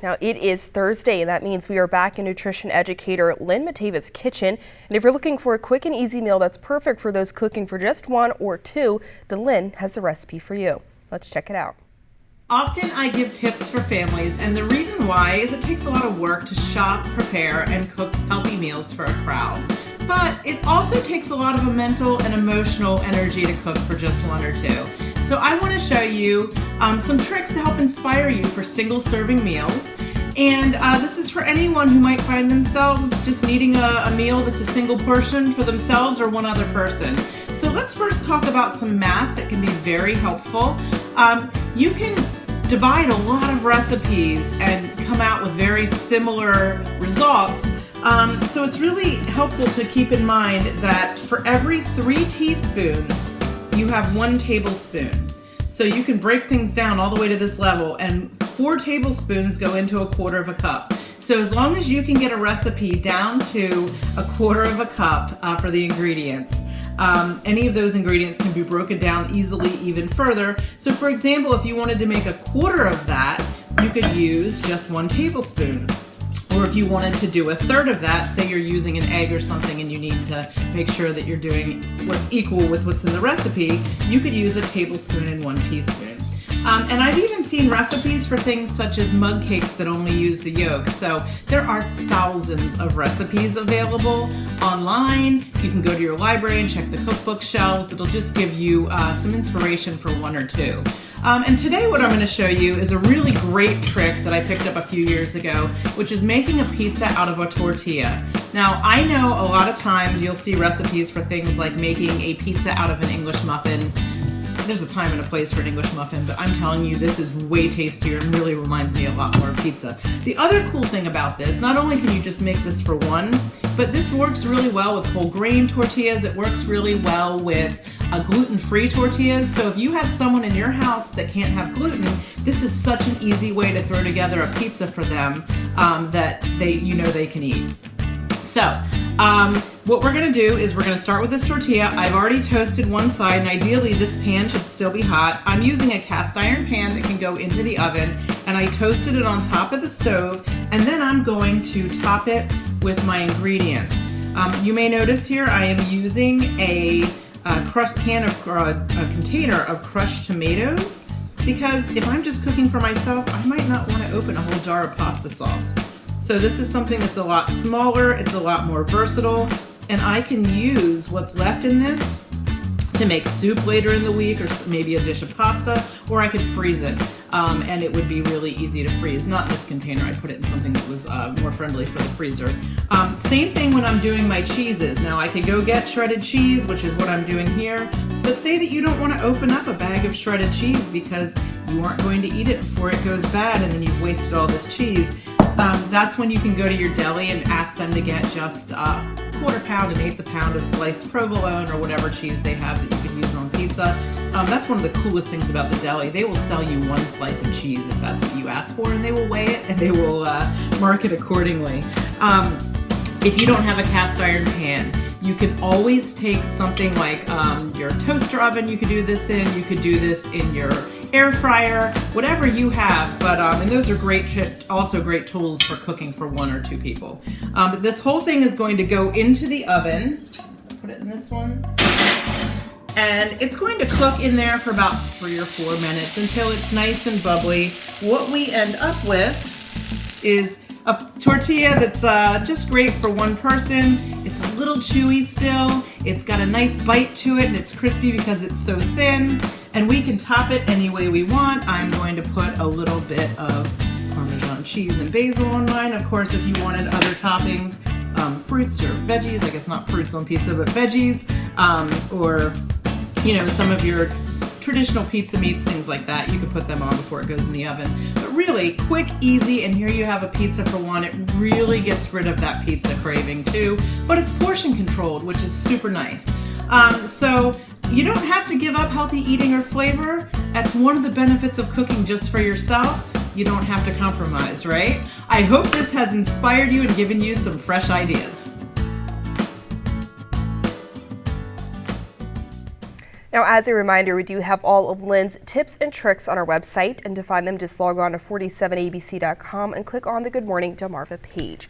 Now it is Thursday, and that means we are back in nutrition educator Lynn Matava's kitchen. And if you're looking for a quick and easy meal that's perfect for those cooking for just one or two, then Lynn has the recipe for you. Let's check it out. Often I give tips for families, and the reason why is it takes a lot of work to shop, prepare, and cook healthy meals for a crowd. But it also takes a lot of a mental and emotional energy to cook for just one or two. So I want to show you some tricks to help inspire you for single serving meals. And this is for anyone who might find themselves just needing a meal that's a single portion for themselves or one other person. So let's first talk about some math that can be very helpful. You can divide a lot of recipes and come out with very similar results. So it's really helpful to keep in mind that for every 3 teaspoons, you have 1 tablespoon. So you can break things down all the way to this level, and 4 tablespoons go into 1/4 cup. So as long as you can get a recipe down to 1/4 cup for the ingredients, any of those ingredients can be broken down easily even further. So for example, if you wanted to make 1/4 of that, you could use just 1 tablespoon. Or if you wanted to do 1/3 of that, say you're using an egg or something and you need to make sure that you're doing what's equal with what's in the recipe, you could use 1 tablespoon and 1 teaspoon. And I've even seen recipes for things such as mug cakes that only use the yolk. So there are thousands of recipes available online. You can go to your library and check the cookbook shelves. That'll just give you some inspiration for 1 or 2. And today what I'm going to show you is a really great trick that I picked up a few years ago, which is making a pizza out of a tortilla. Now, I know a lot of times you'll see recipes for things like making a pizza out of an English muffin. There's a time and a place for an English muffin, but I'm telling you, this is way tastier and really reminds me a lot more of pizza. The other cool thing about this, not only can you just make this for one, but this works really well with whole grain tortillas. It works really well with gluten-free tortillas. So if you have someone in your house that can't have gluten, this is such an easy way to throw together a pizza for them that they can eat. So what we're going to do is we're going to start with this tortilla. I've already toasted one side, and ideally this pan should still be hot. I'm using a cast iron pan that can go into the oven, and I toasted it on top of the stove, and then I'm going to top it with my ingredients. You may notice here I am using a container of crushed tomatoes, because if I'm just cooking for myself, I might not want to open a whole jar of pasta sauce. So this is something that's a lot smaller, it's a lot more versatile, and I can use what's left in this to make soup later in the week, or maybe a dish of pasta, or I could freeze it, and it would be really easy to freeze. Not in this container, I put it in something that was more friendly for the freezer. Same thing when I'm doing my cheeses. Now I could go get shredded cheese, which is what I'm doing here, but say that you don't want to open up a bag of shredded cheese because you aren't going to eat it before it goes bad and then you've wasted all this cheese. That's when you can go to your deli and ask them to get just 1/4 pound, 1/8 pound of sliced provolone or whatever cheese they have that you could use on pizza. That's one of the coolest things about the deli. They will sell you 1 slice of cheese if that's what you ask for, and they will weigh it and they will mark it accordingly. If you don't have a cast iron pan, you can always take something like your toaster oven. You could do this in. You could do this in your air fryer, whatever you have, but and those are also great tools for cooking for 1 or 2 people. But this whole thing is going to go into the oven. Put it in this one, and it's going to cook in there for about 3 or 4 minutes until it's nice and bubbly. What we end up with is a tortilla that's just great for 1 person. It's a little chewy still. It's got a nice bite to it, and it's crispy because it's so thin. And we can top it any way we want. I'm going to put a little bit of Parmesan cheese and basil on mine. Of course, if you wanted other toppings, fruits or veggies, I guess not fruits on pizza, but veggies, or some of your traditional pizza meats, things like that, you can put them on before it goes in the oven. But really quick, easy, and here you have a pizza for 1. It really gets rid of that pizza craving too, but it's portion controlled, which is super nice. So you don't have to give up healthy eating or flavor. That's one of the benefits of cooking just for yourself. You don't have to compromise, right? I hope this has inspired you and given you some fresh ideas. Now, as a reminder, we do have all of Lynn's tips and tricks on our website, and to find them, just log on to 47abc.com and click on the Good Morning Delmarva page.